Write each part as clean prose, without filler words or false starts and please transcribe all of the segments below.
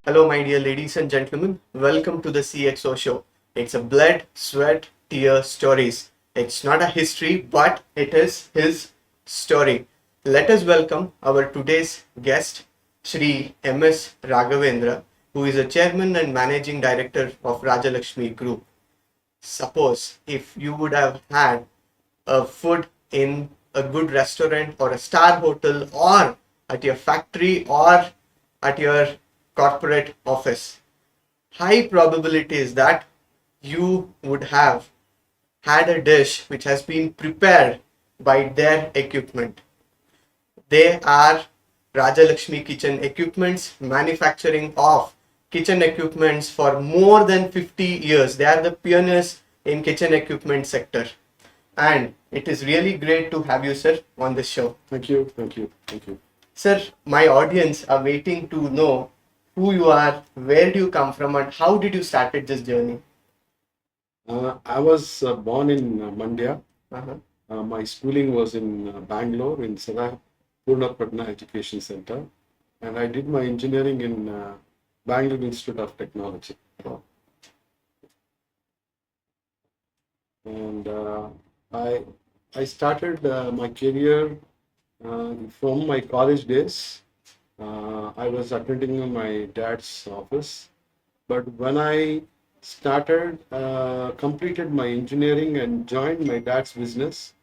Hello, my dear ladies and gentlemen. Welcome to the CXO show. It's a blood, sweat, tear stories. It's not a history, but it is his story. Let us welcome our today's guest, Shri M.S. Raghavendra, who is a chairman and managing director of Rajalakshmi Group. Suppose if you would have had a food in a good restaurant or a star hotel or at your factory or at your corporate office, high probability is that you would have had a dish which has been prepared by their equipment. They are Rajalakshmi Kitchen Equipments, manufacturing of kitchen equipments for more than 50 years. They are the pioneers in kitchen equipment sector. And it is really great to have you, sir, on this show. Thank you, thank you, thank you. Sir, my audience are waiting to know who you are, where do you come from, and how did you started this journey? I was born in Mandya. Uh-huh. My schooling was in Bangalore in Sada Purnapatna Education Center, and I did my engineering in Bangalore Institute of Technology. Oh. And I started my career from my college days. I was attending my dad's office, but when I started, completed my engineering and joined my dad's business,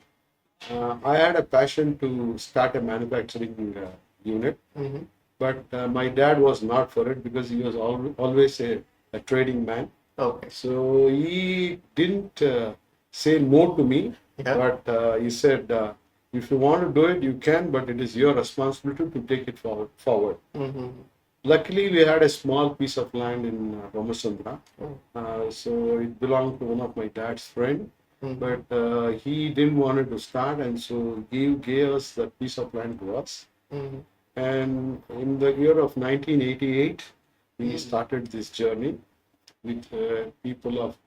I had a passion to start a manufacturing unit, Mm-hmm. but my dad was not for it because he was always a trading man. Okay. So he didn't say no to me, Yeah. but he said, if you want to do it, you can, but it is your responsibility to take it forward. Mm-hmm. Luckily, we had a small piece of land in Ramasandra. Oh. So it belonged to one of my dad's friend, Mm-hmm. but he didn't want it to start, and so he gave us that piece of land to us. Mm-hmm. And in the year of 1988, we Mhm. started this journey with people of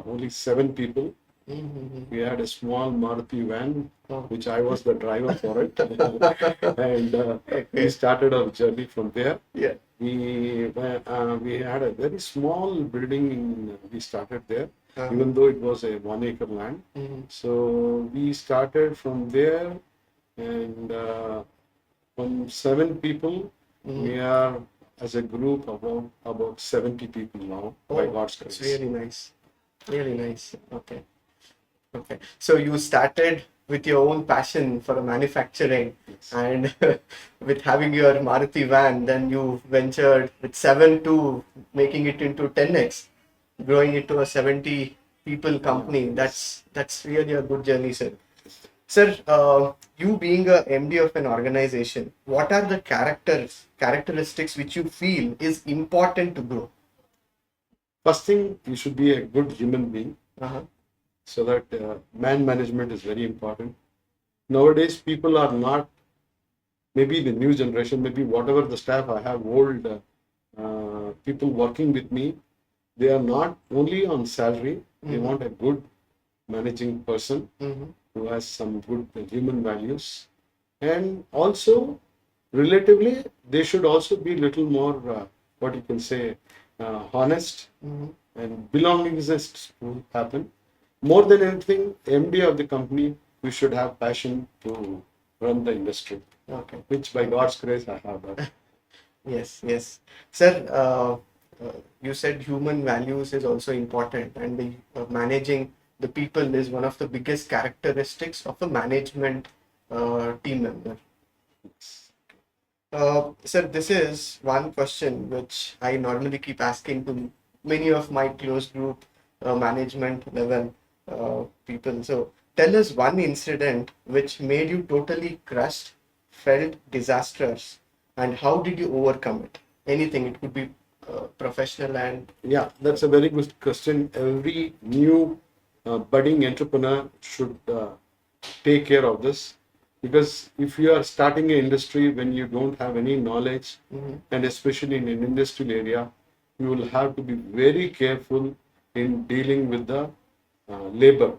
only 7 people. Mm-hmm. We had a small Maruti van, Oh. which I was the driver for it. And we Okay. started our journey from there. Yeah. We had a very small building. We started there, Uh-huh. even though it was a 1 acre land. Mm-hmm. So we started from there, and from 7 people, Mm-hmm. we are as a group about 70 people now, by Oh, God's it's grace. really nice. Really nice. Okay. Okay. So you started with your own passion for manufacturing, Yes. and with having your Maruti van, then you ventured with 7 to making it into 10x, growing it to a 70 people company. Yeah, yes. That's really a good journey, sir. Sir, you being a MD of an organization, what are the characteristics which you feel is important to grow? First thing, you should be a good human being, Uh-huh. so that man management is very important. Nowadays, people are not, maybe the new generation, maybe whatever the staff I have, old people working with me, they are not only on salary, they Mhm. want a good managing person Mm-hmm. who has some good human values. And also, relatively, they should also be little more, what you can say, honest, Mm-hmm. and belongingness to happen. More than anything, MD of the company, we should have passion to run the industry, Okay. which by God's grace I have that. Yes, yes. Sir, you said human values is also important, and managing the people is one of the biggest characteristics of a management team member. Sir, this is one question which I normally keep asking to many of my close group management level people. So, tell us one incident which made you totally crushed, felt disastrous, and how did you overcome it? Anything, it could be professional and Yeah, that's a very good question. Every new budding entrepreneur should take care of this, because if you are starting an industry when you don't have any knowledge, Mhm. and especially in an industrial area, you will have to be very careful in dealing with the labor.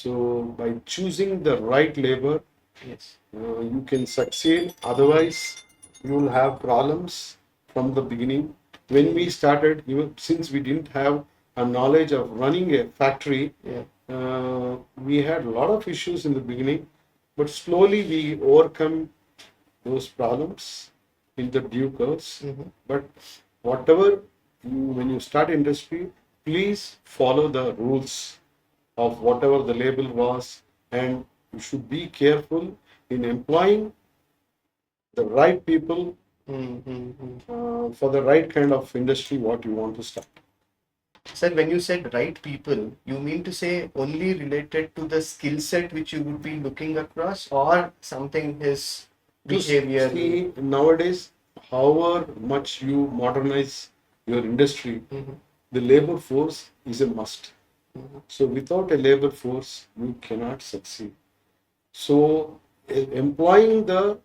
So by choosing the right labor, yes. you can succeed. Otherwise, you will have problems from the beginning. When we started, even since we didn't have a knowledge of running a factory, Yeah. we had a lot of issues in the beginning, but slowly we overcome those problems in the due course. But whatever when you start industry, please follow the rules of whatever the label was, and you should be careful in employing the right people for the right kind of industry what you want to start. Sir, when you said right people, you mean to say only related to the skill set which you would be looking across, or something his behavior? See, nowadays, however much you modernize your industry, the labor force is a must. So without a labor force, you cannot succeed. So employing the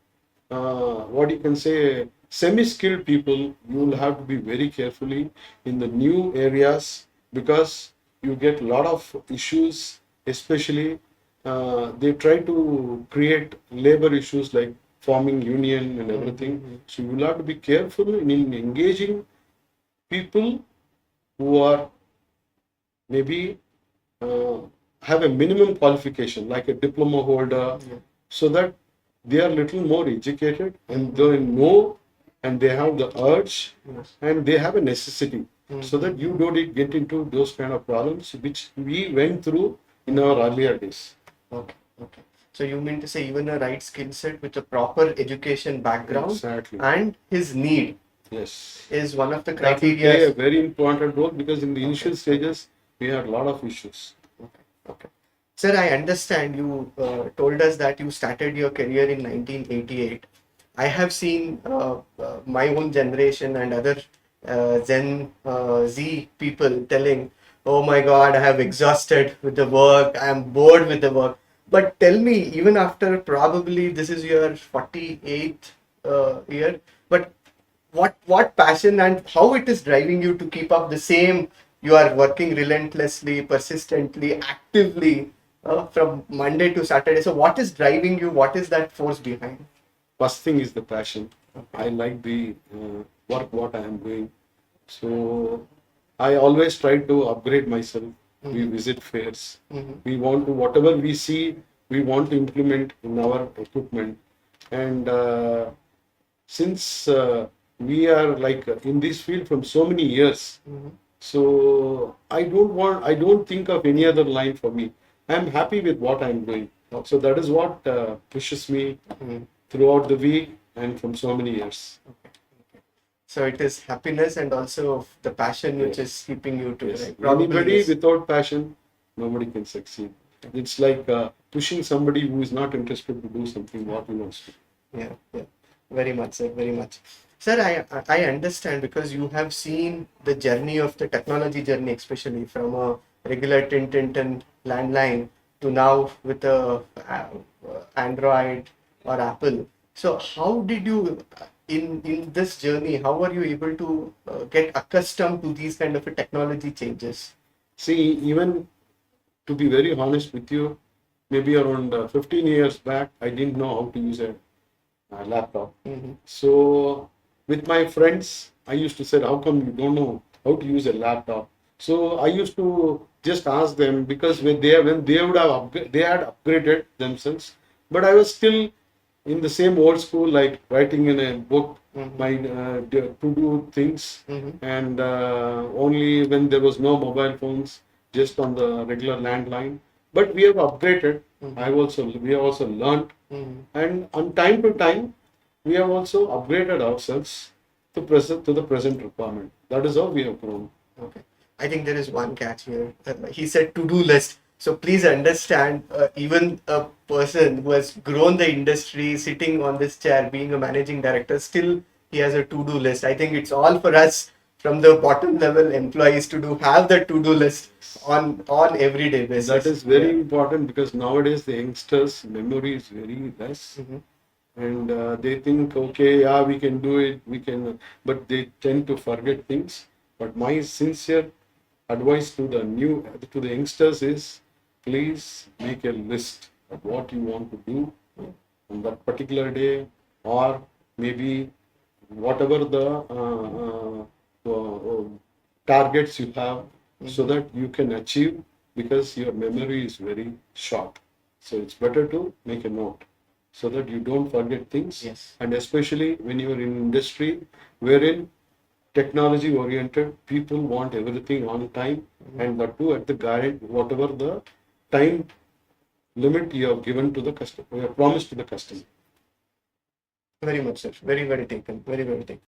what you can say semi-skilled people, you will have to be very carefully in the new areas, because you get a lot of issues, especially they try to create labor issues like forming union and everything. So you will have to be careful in engaging people who are maybe uh, have a minimum qualification like a diploma holder, so that they are little more educated and they know and they have the urge and they have a necessity, so that you don't get into those kind of problems which we went through in our earlier days. Okay, okay. So you mean to say even a right skill set with a proper education background Exactly. and his need Yes. is one of the That will play a criteria. very important role, because in the initial stages we had a lot of issues. Okay, okay. Sir, I understand you told us that you started your career in 1988. I have seen my own generation and other Gen Z people telling, "Oh my God, I have exhausted with the work. I am bored with the work." But tell me, even after probably this is your 48th year, but what passion and how it is driving you to keep up the same? You are working relentlessly, persistently, actively from Monday to Saturday. So what is driving you? What is that force behind? First thing is the passion. I like the work what I am doing. So I always try to upgrade myself. We visit fairs. We want to, whatever we see, we want to implement in our equipment. And since we are like in this field from so many years, so I don't think of any other line for me. I'm happy with what I'm doing. So that is what pushes me throughout the week and from so many years. So it is happiness and also the passion which is keeping you to Yes. right? Probably Anybody yes. without passion, nobody can succeed. It's like pushing somebody who is not interested to do something what he wants to. Yeah, yeah, very much, sir, very much. Sir, I understand because you have seen the journey of the technology journey, especially from a regular tin landline to now with a Android or Apple. So how did you in this journey? How were you able to get accustomed to these kind of a technology changes? See, even to be very honest with you, maybe around 15 years back, I didn't know how to use a laptop. So with my friends, I used to say, how come you don't know how to use a laptop? So I used to just ask them, because when they would have they had upgraded themselves, but I was still in the same old school, like writing in a book my to do things, and only when there was no mobile phones, just on the regular landline. But we have upgraded. We have also learned, and on time to time, we have also upgraded ourselves to the present requirement. That is how we have grown. Okay. I think there is one catch here. He said to-do list. So please understand, even a person who has grown the industry, sitting on this chair, being a managing director, still he has a to-do list. I think it's all for us from the bottom level employees to have the to-do list on everyday basis. That is very important, because nowadays the youngsters' memory is very less. And they think, okay, yeah, we can do it, but they tend to forget things. But my sincere advice to the youngsters is, please make a list of what you want to do on that particular day, or maybe whatever the targets you have, so that you can achieve, because your memory is very short. So it's better to make a note so that you don't forget things. Yes. And especially when you are in industry wherein technology oriented, people want everything on time, and that too at the guarantee, whatever the time limit you have given to the customer, you have promised to the customer. Very much, sir. Very, very taken. Very, very taken.